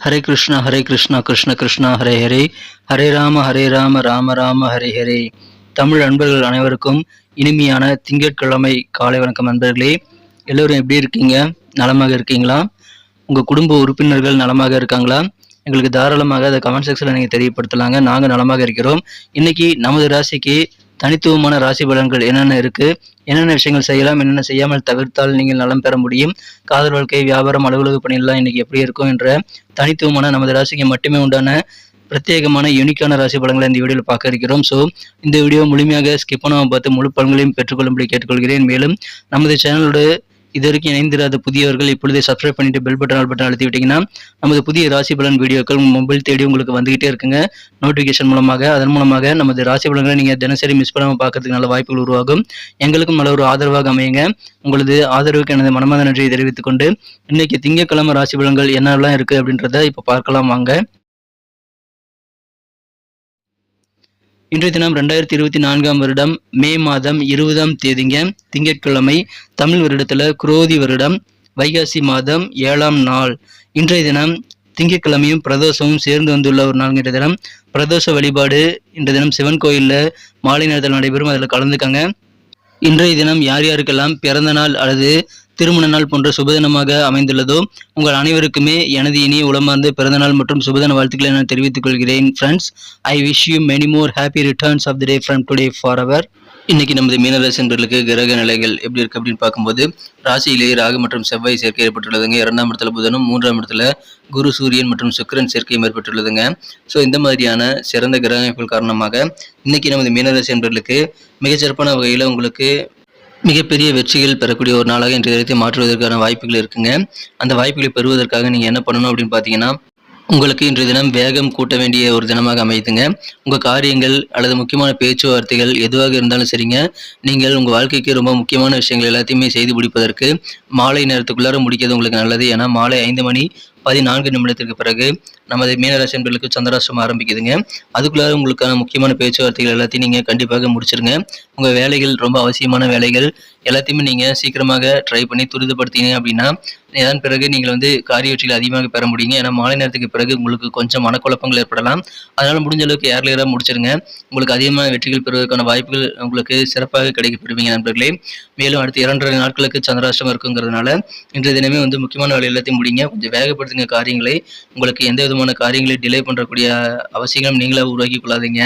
ஹரே கிருஷ்ணா கிருஷ்ண கிருஷ்ணா ஹரே ஹரே, ஹரே ராம ராம ராம ஹரே ஹரே. தமிழ் அன்பர்கள் அனைவருக்கும் இனிமையான திங்கட்கிழமை காலை வணக்கம். நண்பர்களே, எல்லோரும் எப்படி இருக்கீங்க? நலமாக இருக்கீங்களா? உங்கள் குடும்ப உறுப்பினர்கள் நலமாக இருக்காங்களா? எங்களுக்கு தாராளமாக அதை கமெண்ட் செக்ஷனில் நீங்கள் தெரியப்படுத்தலாங்க. நாங்கள் நலமாக இருக்கிறோம். இன்னைக்கு நமது ராசிக்கு தனித்துவமான ராசி பலன்கள் என்னென்ன இருக்கு, என்னென்ன விஷயங்கள் செய்யலாம், என்னென்ன செய்யாமல் தவிர்த்தால் நீங்கள் நலம் பெற முடியும், காதல் வாழ்க்கை, வியாபாரம், அலுவலக பணியெல்லாம் இன்னைக்கு எப்படி இருக்கும் என்ற தனித்துவமான நமது ராசிக்கு மட்டுமே உண்டான பிரத்யேகமான யூனிக்கான ராசி பலன்களை இந்த வீடியோவில் பார்க்க இருக்கிறோம். ஸோ இந்த வீடியோ முழுமையாக ஸ்கிப் பண்ணாமல் பார்த்து முழு பலன்களையும் பெற்றுக்கொள்ளும்படி கேட்டுக்கொள்கிறேன். மேலும் நமது சேனலோடு இது வரைக்கும் இணைந்திராத புதியவர்கள் இப்பொழுதே சப்ஸ்கிரைப் பண்ணிட்டு பெல் பட்டன் ஆல் பட்டன் அழுத்தி விட்டீங்கன்னா நமது புதிய ராசி பலன் வீடியோக்கள் மொபைல் தேடி உங்களுக்கு வந்துகிட்டே இருக்குங்க நோட்டிஃபிகேஷன் மூலமாக. அதன் மூலமாக நமது ராசி பலன்களை நீங்கள் தினசரி மிஸ் பண்ணாமல் பார்க்கறதுக்கு நல்ல வாய்ப்புகள் உருவாகும். எங்களுக்கும் நல்ல ஒரு ஆதரவாக அமையுங்க. உங்களது ஆதரவுக்கு எனது மனமார்ந்த நன்றியை தெரிவித்துக் கொண்டு இன்னைக்கு திங்கட்கிழமை ராசி பலன்கள் என்னெல்லாம் இருக்கு அப்படின்றத இப்போ பார்க்கலாம் வாங்க. இன்றைய தினம் 2024 வருடம் மே மாதம் 20ஆம் தேதிங்க, திங்கட்கிழமை. தமிழ் வருடத்துல குரோதி வருடம் வைகாசி மாதம் 7ஆம் நாள். இன்றைய தினம் திங்கட்கிழமையும் பிரதோஷமும் சேர்ந்து வந்துள்ள ஒரு நாள். இன்றைய தினம் பிரதோஷ வழிபாடு இன்றைய தினம் சிவன் கோயிலில் மாலை நேரத்தில் நடைபெறும். அதில் கலந்துக்கங்க. இன்றைய தினம் யார் யாருக்கெல்லாம் பிறந்த நாள் அல்லது திருமண நாள் போன்ற சுபதினமாக அமைந்துள்ளதோ உங்கள் அனைவருக்குமே எனது இனிய உளமார்ந்த பிறந்தநாள் மற்றும் சுபதின வாழ்த்துக்களை நான் தெரிவித்துக் கொள்கிறேன். Friends, I wish you many more happy returns of the day from today for அவர். இன்னைக்கு நமது மீனராசி என்பவர்களுக்கு கிரக நிலைகள் எப்படி இருக்கு அப்படின்னு பார்க்கும்போது, ராசியிலேயே ராகு மற்றும் செவ்வாய் சேர்க்கை ஏற்பட்டுள்ளதுங்க. 2ஆம் இடத்துல புதனும், 3ஆம் இடத்துல குரு, சூரியன் மற்றும் சுக்கிரன் சேர்க்கையும் ஏற்பட்டுள்ளதுங்க. ஸோ இந்த மாதிரியான சிறந்த கிரக அமைப்புகள் காரணமாக இன்னைக்கு நமது மீனராசி என்பவர்களுக்கு மிகச்சிறப்பான வகையில் உங்களுக்கு மிகப்பெரிய வெற்றிகள் பெறக்கூடிய ஒரு நாளாக இன்றைய தினத்தை மாற்றுவதற்கான வாய்ப்புகள் இருக்குங்க. அந்த வாய்ப்புகளை பெறுவதற்காக நீங்கள் என்ன பண்ணணும் அப்படின்னு பார்த்தீங்கன்னா, உங்களுக்கு இன்றைய தினம் வேகம் கூட்ட வேண்டிய ஒரு தினமாக அமையுதுங்க. உங்கள் காரியங்கள் அல்லது முக்கியமான பேச்சுவார்த்தைகள் எதுவாக இருந்தாலும் சரிங்க, நீங்கள் உங்கள் வாழ்க்கைக்கு ரொம்ப முக்கியமான விஷயங்கள் எல்லாத்தையுமே செய்து முடிப்பதற்கு மாலை நேரத்துக்குள்ளார முடிக்கிறது உங்களுக்கு நல்லது. ஏன்னா மாலை 5:14 பிறகு நமது மீனராசி என்பர்களுக்கு சந்திராஷ்டிரமம் ஆரம்பிக்குதுங்க. அதுக்குள்ளார உங்களுக்கான முக்கியமான பேச்சுவார்த்தைகள் எல்லாத்தையும் நீங்கள் கண்டிப்பாக முடிச்சிருங்க. உங்கள் வேலைகள் ரொம்ப அவசியமான வேலைகள் எல்லாத்தையுமே நீங்கள் சீக்கிரமாக ட்ரை பண்ணி துரிதப்படுத்தினீங்க அப்படின்னா அதன் பிறகு நீங்கள் காரிய வெற்றிகள் அதிகமாக பெற முடியுங்க. ஏன்னா மாலை நேரத்துக்கு பிறகு உங்களுக்கு கொஞ்சம் மனக்குழப்பங்கள் ஏற்படலாம். அதனால் முடிஞ்ச அளவுக்கு ஏர்லியராக முடிச்சிருங்க. உங்களுக்கு அதிகமான வெற்றிகள் பெறுவதற்கான வாய்ப்புகள் உங்களுக்கு சிறப்பாக கிடைக்கப்பெறுவீங்க நண்பர்களே. மேலும் அடுத்து 2.5 நாட்களுக்கு சந்திராஷ்டிரமம் இருக்குங்கிறதுனால இன்றைய தினமே முக்கியமான வேலை எல்லாத்தையும் முடிங்க. கொஞ்சம் வேகப்படுத்துங்க காரியங்களை. உங்களுக்கு எந்த விதமான காரியங்களை டிலே பண்ணக்கூடிய அவசியம் நீங்களே உருவாக்கி கொள்ளாதீங்க.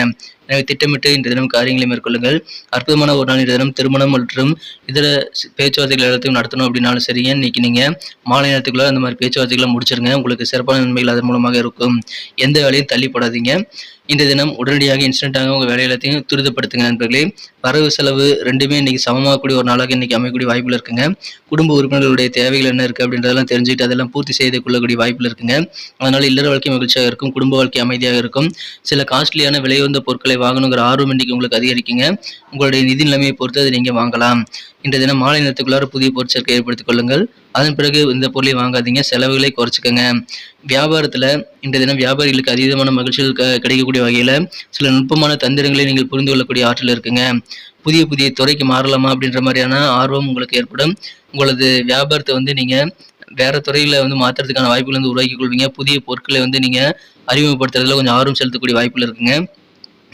எனவே திட்டமிட்டு இன்றைய தினம் காரியங்களை மேற்கொள்ளுங்கள். அற்புதமான ஒரு நாள் இன்றைய தினம். திருமணம் மற்றும் இதர பேச்சுவார்த்தைகள் எல்லாத்தையும் நடத்தணும் அப்படின்னாலும் சரிங்க, இன்னைக்கு நீங்கள் மாலை நேரத்துக்குள்ள அந்த மாதிரி பேச்சுவார்த்தைகளை முடிச்சிருங்க. உங்களுக்கு சிறப்பான நன்மைகள் அதன் மூலமாக இருக்கும். எந்த வேலையும் தள்ளிப்படாதீங்க. இன்றைய தினம் உடனடியாக இன்ஸ்டன்ட்டாக உங்கள் வேலை எல்லாத்தையும் துரிதப்படுத்துங்க நண்பர்களே. வரவு செலவு ரெண்டுமே இன்னைக்கு சமமாகக்கூடிய ஒரு நாளாக இன்னைக்கு அமையக்கூடிய வாய்ப்புகள் இருக்குங்க. குடும்ப உறுப்பினர்களுடைய தேவைகள் என்ன இருக்குது அப்படின்றதெல்லாம் தெரிஞ்சுக்கிட்டு அதெல்லாம் பூர்த்தி செய்து கொள்ளக்கூடிய வாய்ப்புகள் இருக்குங்க. அதனால் இல்லற வாழ்க்கை மகிழ்ச்சியாக இருக்கும், குடும்ப வாழ்க்கை அமைதியாக இருக்கும். சில காஸ்ட்லியான விலையுந்த பொருட்களை வாங்கணுங்கிற ஆர்வம் இன்னைக்கு உங்களுக்கு அதிகரிக்குங்க. உங்களுடைய நிதி நிலைமையை பொறுத்து அதை நீங்கள் வாங்கலாம். இன்றைய தினம் மாலை நேரத்துக்குள்ளார புதிய பொருட்சேர்க்கை ஏற்படுத்திக் கொள்ளுங்கள். அதன் பிறகு இந்த பொருளை வாங்காதீங்க, செலவுகளை குறைச்சிக்கங்க. வியாபாரத்தில் இன்றைய தினம் வியாபாரிகளுக்கு அதீதமான மகிழ்ச்சிகள் கிடைக்கக்கூடிய வகையில் சில நுட்பமான தந்திரங்களை நீங்கள் புரிந்து கொள்ளக்கூடிய ஆற்றல் இருக்குங்க. புதிய புதிய துறைக்கு மாறலாமா அப்படின்ற மாதிரியான ஆர்வம் உங்களுக்கு ஏற்படும். உங்களது வியாபாரத்தை நீங்கள் வேற துறையில் மாற்றுறதுக்கான வாய்ப்புகள் உருவாக்கி கொள்வீங்க. புதிய பொருட்களை நீங்கள் அறிமுகப்படுத்துறதுல கொஞ்சம் ஆர்வம் செலுத்தக்கூடிய வாய்ப்புகள் இருக்குங்க.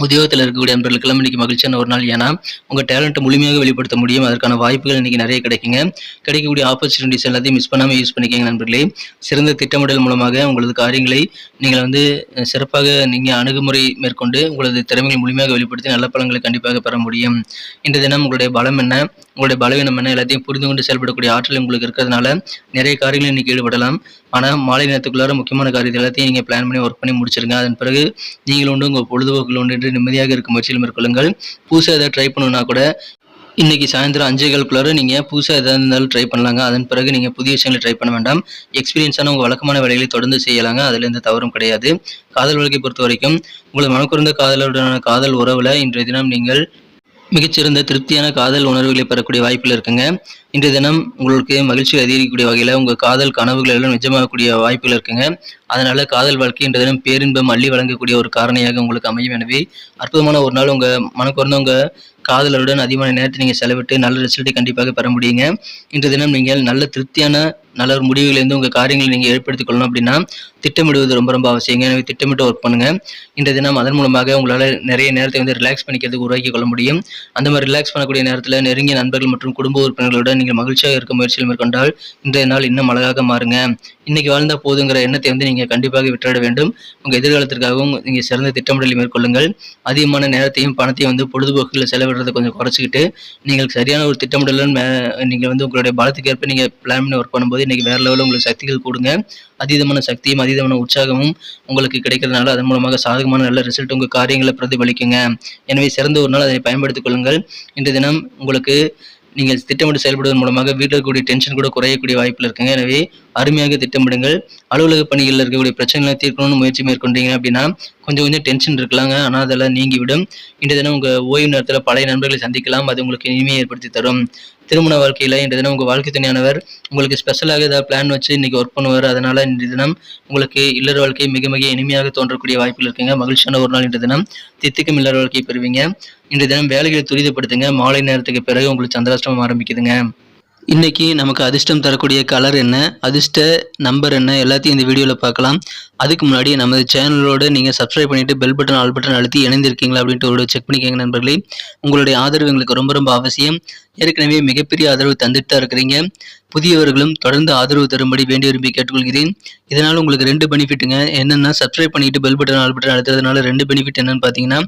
உத்தியோகத்தில் இருக்கக்கூடிய நண்பர்களுக்கெல்லாம் இன்னைக்கு மகிழ்ச்சியான ஒரு நாள். ஏன்னா உங்கள் டேலண்ட்டை முழுமையாக வெளிப்படுத்த முடியும். அதற்கான வாய்ப்புகள் இன்னைக்கு நிறைய கிடைக்குங்க. கிடைக்கக்கூடிய ஆப்பர்ச்சுனிட்டிஸ் எல்லாத்தையும் மிஸ் பண்ணாமல் யூஸ் பண்ணிக்கங்க நண்பர்களே. சிறந்த திட்டமிடல் மூலமாக உங்களது காரியங்களை நீங்கள் சிறப்பாக நீங்கள் அணுகுமுறை மேற்கொண்டு உங்களது திறமைகளை முழுமையாக வெளிப்படுத்தி நல்ல பலன்களை கண்டிப்பாக பெற முடியும். இன்றைய தினம் உங்களுடைய பலம் என்ன, உங்களுடைய பலவீனம் என்ன எல்லாத்தையும் புரிந்து கொண்டு செயல்படக்கூடிய ஆற்றல் உங்களுக்கு இருக்கிறதுனால நிறைய காரியங்கள் இன்னைக்கு ஈடுபடலாம். ஆனால் மாலை நேரத்துக்குள்ளார முக்கியமான காரியத்தை எல்லாத்தையும் நீங்கள் பிளான் பண்ணி ஒர்க் பண்ணி முடிச்சிருங்க. அதன் பிறகு நீங்கள் உண்டு, உங்கள் பொழுதுபோக்குகள் உண்டு என்று நிம்மதியாக இருக்கும் முயற்சியில் மேற்கொள்ளுங்கள். புதுசாக எதாவது ட்ரை பண்ணணும்னா கூட இன்னைக்கு சாயந்தரம் 5:15 நீங்கள் புதுசாக எதாவது இருந்தாலும் ட்ரை பண்ணலாங்க. அதன் பிறகு நீங்கள் புதிய விஷயங்களை ட்ரை பண்ண வேண்டாம். எக்ஸ்பீரியன்ஸான உங்கள் வழக்கமான வேலைகளை தொடர்ந்து செய்யலாங்க. அதில் எந்த தவறும் கிடையாது. காதல் வாழ்க்கை பொறுத்த வரைக்கும் உங்களது மனக்குறந்த காதலுடனான காதல் உறவில் இன்றைய தினம் நீங்கள் மிகச்சிறந்த திருப்தியான காதல் உணர்வுகளை பெறக்கூடிய வாய்ப்புகள் இருக்குங்க. இன்றைய தினம் உங்களுக்கு மகிழ்ச்சி அதிகரிக்கக்கூடிய வகையில் உங்கள் காதல் கனவுகள் எல்லாம் நிஜமாகக்கூடிய வாய்ப்புகள் இருக்குங்க. அதனால காதல் வாழ்க்கை இன்றைய தினம் பேரின்பம் அள்ளி வழங்கக்கூடிய ஒரு காரணியாக உங்களுக்கு அமையும். எனவே அற்புதமான ஒரு நாள். உங்கள் மனக்குறந்த உங்கள் காதலருடன் அதிகமான நேரத்தை நீங்கள் செலவிட்டு நல்ல ரிசல்ட்டை கண்டிப்பாக பெற முடியுங்க. இன்றைய தினம் நீங்கள் நல்ல திருப்தியான நல்ல ஒரு முடிவுகளை வந்து உங்கள் காரியங்களை நீங்கள் ஏற்படுத்திக் கொள்ளணும் அப்படின்னா திட்டமிடுவது ரொம்ப ரொம்ப அவசியங்க. எனவே திட்டமிட்டு ஒர்க் பண்ணுங்க. இன்றைய தினம் அதன் மூலமாக உங்களால் நிறைய நேரத்தை வந்து ரிலாக்ஸ் பண்ணிக்கிறதுக்கு உருவாக்கி கொள்ள முடியும். அந்த மாதிரி ரிலாக்ஸ் பண்ணக்கூடிய நேரத்தில் நெருங்கிய நண்பர்கள் மற்றும் குடும்ப உறுப்பினர்களுடன் நீங்கள் மகிழ்ச்சியாக இருக்க முயற்சியில் மேற்கொண்டால் இன்றைய நாள் இன்னும் அழகாக மாறுங்க. இன்னைக்கு வாழ்ந்தா போதுங்கிற எண்ணத்தை வந்து நீங்கள் கண்டிப்பாக விட்டுவிட வேண்டும். உங்கள் எதிர்காலத்திற்காகவும் நீங்கள் சிறந்த திட்டமிடலை மேற்கொள்ளுங்கள். அதிகமான நேரத்தையும் பணத்தையும் வந்து பொழுதுபோக்குகளில் செலவிடுறதை கொஞ்சம் குறைச்சிக்கிட்டு நீங்கள் சரியான ஒரு திட்டமிடலுடன் நீங்கள் வந்து உங்களுடைய பலத்துக்கு ஏற்ப நீங்கள் பிளான் பண்ணி ஒர்க் பண்ணும்போது இன்னைக்கு வேற லெவலில் உங்களுக்கு சக்திகள் கூடுங்க. அதீதமான சக்தியும் அதீதமான உற்சாகமும் உங்களுக்கு கிடைக்கிறதுனால அதன் மூலமாக சாதகமான நல்ல ரிசல்ட் உங்கள் காரியங்களை பிரதிபலிக்குங்க. எனவே சிறந்த ஒரு நாள் அதை பயன்படுத்திக் கொள்ளுங்கள். இன்றைய தினம் உங்களுக்கு நீங்கள் திட்டமிட்டு செயல்படுவதன் மூலமாக வீட்டில் இருக்கக்கூடிய டென்ஷன் கூட குறையக்கூடிய வாய்ப்பில் இருக்குங்க. எனவே அருமையாக திட்டமிடுங்கள். அலுவலக பணிகளில் இருக்கக்கூடிய பிரச்சனைகளை தீர்க்கணும்னு முயற்சி மேற்கொண்டீங்க அப்படின்னா கொஞ்சம் டென்ஷன் இருக்கலாங்க. ஆனால் அதெல்லாம் நீங்கிவிடும். இன்றைய தினம் உங்கள் ஓய்வு நேரத்தில் பழைய நண்பர்களை சந்திக்கலாம். அது உங்களுக்கு இனிமையை ஏற்படுத்தி தரும். திருமண வாழ்க்கையில் இன்றைய தினம் உங்கள் வாழ்க்கை துணையானவர் உங்களுக்கு ஸ்பெஷலாக ஏதாவது பிளான் வச்சு இன்னைக்கு ஒர்க் பண்ணுவார். அதனால் இன்றைய தினம் உங்களுக்கு இல்லற வாழ்க்கை மிக மிக இனிமையாக தோன்றக்கூடிய வாய்ப்பில் இருக்குங்க. மகிழ்ச்சியான ஒரு நாள் இன்றைய தினம். தித்திக்கும் இல்லற வாழ்க்கையை பெறுவீங்க. இன்றைய தினம் வேலைகளை துரிதப்படுத்துங்க. மாலை நேரத்துக்கு பிறகு உங்களுக்கு சந்திராஷ்டமம் ஆரம்பிக்குதுங்க. இன்னைக்கு நமக்கு அதிர்ஷ்டம் தரக்கூடிய கலர் என்ன, அதிர்ஷ்ட நம்பர் என்ன, எல்லாத்தையும் இந்த வீடியோவில் பார்க்கலாம். அதுக்கு முன்னாடி நமது சேனலோட நீங்கள் சப்ஸ்கிரைப் பண்ணிட்டு பெல் பட்டன் ஆல் பட்டன் அழுத்தி இணைந்திருக்கீங்களா அப்படின்ட்டு ஒரு செக் பண்ணிக்கோங்க நண்பர்களே. உங்களுடைய ஆதரவு எங்களுக்கு ரொம்ப ரொம்ப அவசியம். ஏற்கனவே மிகப்பெரிய ஆதரவு தந்துட்டு தான் இருக்கிறீங்க. புதியவர்களும் தொடர்ந்து ஆதரவு தரும்படி வேண்டி விரும்பி கேட்டுக்கொள்கிறேன். இதனால் உங்களுக்கு 2 பெனிஃபிட்டுங்க. என்னென்னா சப்ஸ்கிரைப் பண்ணிட்டு பெல் பட்டன் ஆல் பட்டன் அழுத்துறதுனால 2 பெனிஃபிட் என்னன்னு பார்த்தீங்கன்னா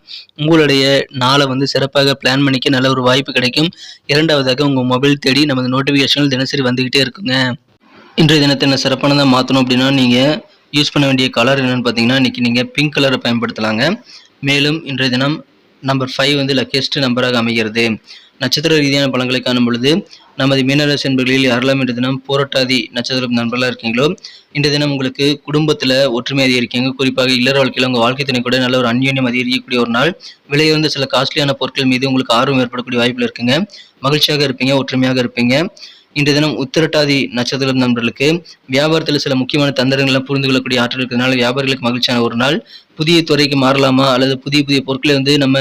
உங்களுடைய நாளை வந்து சிறப்பாக பிளான் பண்ணிக்க நல்ல ஒரு வாய்ப்பு கிடைக்கும். இரண்டாவதாக உங்கள் மொபைல் தேடி நமது நோட்டிஃபிகேஷன்கள் தினசரி வந்துக்கிட்டே இருக்குங்க. இன்றைய தினத்தை என்ன சிறப்பானதாக மாற்றணும் அப்படின்னா நீங்கள் யூஸ் பண்ண வேண்டிய கலர் என்னென்னு பார்த்தீங்கன்னா இன்றைக்கி நீங்கள் பிங்க் கலரை பயன்படுத்தலாங்க. மேலும் இன்றைய தினம் நம்பர் 5 வந்து லக்கியஸ்ட் நம்பராக அமைகிறது. நட்சத்திர ரீதியான பலன்களை காணும் பொழுது நமது மீனராசி நண்பர்களில் யாரெல்லாம் இன்றைய தினம் போராட்டாதி நட்சத்திர நண்பர்களாக இருக்கீங்களோ இன்றைய தினம் உங்களுக்கு குடும்பத்தில் ஒற்றுமை அதிகரிக்கீங்க. குறிப்பாக இல்லற வாழ்க்கையில் உங்கள் வாழ்க்கை துணை கூட நல்ல ஒரு அந்யோன்யம் அதிகரிக்கக்கூடிய ஒரு நாள். விலையுறந்த சில காஸ்ட்லியான பொருட்கள் மீது உங்களுக்கு ஆர்வம் ஏற்படக்கூடிய வாய்ப்பில் இருக்குங்க. மகிழ்ச்சியாக இருப்பீங்க, ஒற்றுமையாக இருப்பீங்க. இன்றைய தினம் உத்திரட்டாதி நட்சத்திர நண்பர்களுக்கு வியாபாரத்தில் சில முக்கியமான தந்திரங்களை புரிந்து கொள்ளக்கூடிய ஆற்றல் இருக்கிறதுனால வியாபாரிகளுக்கு மகிழ்ச்சியான ஒரு நாள். புதிய துறைக்கு மாறலாமா அல்லது புதிய பொருட்களை வந்து நம்ம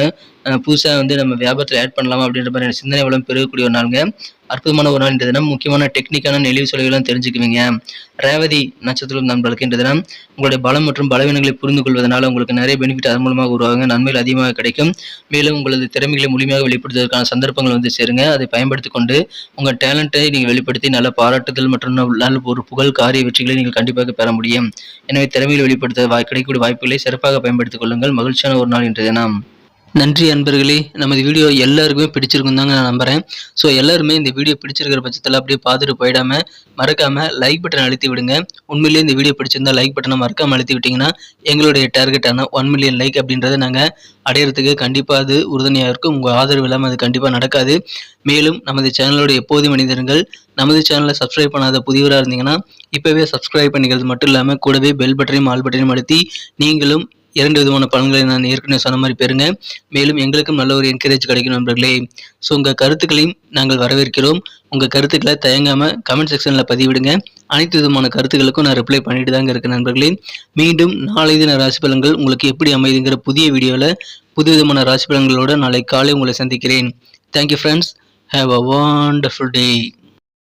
புதுசாக வந்து நம்ம வியாபாரத்தில் ஆட் பண்ணலாமா அப்படின்ற மாதிரி சிந்தனை வளம் பெருகக்கூடிய ஒரு நாளுங்க. அற்புதமான ஒரு நாள். இன்றைய தினம் முக்கியமான டெக்னிக்கான நெளிவு சுலைகள்லாம் தெரிஞ்சுக்குவீங்க. ரேவதி நட்சத்திரம் நண்பர்களுக்கு இன்றைய தினம் உங்களுடைய பலம் மற்றும் பலவீனங்களை புரிந்து கொள்வதனால உங்களுக்கு நிறைய பெனிஃபிட் அதன் மூலமாக உருவாங்க. நன்மைகள் அதிகமாக கிடைக்கும். மேலும் உங்களது திறமைகளை முழுமையாக வெளிப்படுத்துவதற்கான சந்தர்ப்பங்கள் வந்து சேருங்க. அதை பயன்படுத்தி கொண்டு உங்கள் டேலண்ட்டை நீங்கள் வெளிப்படுத்தி நல்ல பாராட்டுதல் மற்றும் நல்ல ஒரு புகழ் காரிய வெற்றிகளை நீங்கள் கண்டிப்பாக பெற முடியும். எனவே திறமைகளை வெளிப்படுத்த கிடைக்கக்கூடிய வாய்ப்புகளை சிறப்பாக பயன்படுத்திக் கொள்ளுங்கள். மகிழ்ச்சியான ஒரு நாள் இன்றைய தினம். நன்றி அன்பர்களே. நமது வீடியோ எல்லாருக்குமே பிடிச்சிருக்கும் தாங்க நான் நம்புகிறேன். ஸோ எல்லாருமே இந்த வீடியோ பிடிச்சிருக்கிற பட்சத்தில் அப்படியே பார்த்துட்டு போயிடாமல் மறக்காமல் லைக் பட்டன் அழுத்தி விடுங்க. உண்மையிலேயே இந்த வீடியோ பிடிச்சிருந்தா லைக் பட்டனை மறக்காமல் அழுத்தி விட்டிங்கன்னா எங்களுடைய டார்கெட்டான 1 மில்லியன் லைக் அப்படின்றத நாங்கள் அடையிறதுக்கு கண்டிப்பாக அது உறுதுணையாக இருக்கும். உங்கள் ஆதரவு இல்லாமல் அது கண்டிப்பாக நடக்காது. மேலும் நமது சேனலோட எப்போதும் மனிதர்கள் நமது சேனலை சப்ஸ்கிரைப் பண்ணாத புதியவராக இருந்தீங்கன்னா இப்போவே சப்ஸ்கிரைப் பண்ணிக்கிறது மட்டும் இல்லாமல் கூடவே பெல் பட்டனையும் ஆல் பட்டனையும் அழுத்தி நீங்களும் 2 விதமான பலன்களை நான் ஏற்கனவே சொன்ன மாதிரி பெறுங்க. மேலும் எங்களுக்கும் நல்ல ஒரு என்கரேஜ் கிடைக்கும் நண்பர்களே. ஸோ உங்கள் கருத்துக்களையும் நாங்கள் வரவேற்கிறோம். உங்கள் கருத்துக்களை தயங்காமல் கமெண்ட் செக்ஷனில் பதிவிடுங்க. அனைத்து விதமான கருத்துக்களுக்கும் நான் ரிப்ளை பண்ணிட்டு தாங்க இருக்கேன் நண்பர்களே. மீண்டும் நாளை தின ராசி பலன்கள் உங்களுக்கு எப்படி அமைதுங்கிற புதிய வீடியோவில் புது விதமான ராசி பலன்களோடு நாளை காலை உங்களை சந்திக்கிறேன். Thank you friends. Have a wonderful day.